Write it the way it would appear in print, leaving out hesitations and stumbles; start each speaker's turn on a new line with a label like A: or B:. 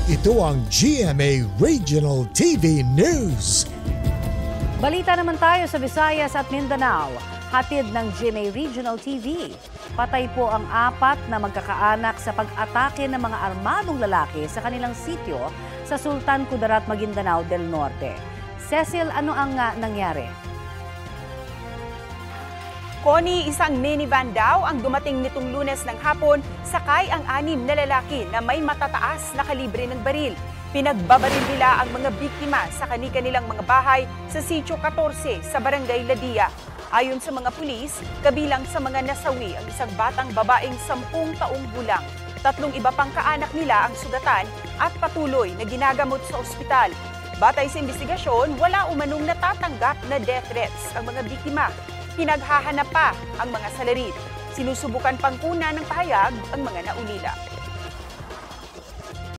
A: Ito ang GMA Regional TV News.
B: Balita naman tayo sa Visayas at Mindanao. Hatid ng GMA Regional TV. Patay po ang 4 na magkakaanak sa pag-atake ng mga armadong lalaki sa kanilang sityo sa Sultan Kudarat, Maguindanao del Norte. Cecil, ano ang nangyari?
C: Connie, isang minivan daw ang dumating nitong Lunes ng hapon, sakay ang 6 na lalaki na may matataas na kalibre ng baril. Pinagbabaril nila ang mga biktima sa kanilang mga bahay sa Sitio 14 sa Barangay Ladia. Ayon sa mga pulis, kabilang sa mga nasawi ang isang batang babaeng 10 taong gulang. 3 iba pang kaanak nila ang sugatan at patuloy na ginagamot sa ospital. Batay sa investigasyon, wala umanong natatanggap na death threats ang mga biktima. Pinaghahanap pa ang mga salarin. Sinusubukan pang kunan ng pahayag ang mga naulila.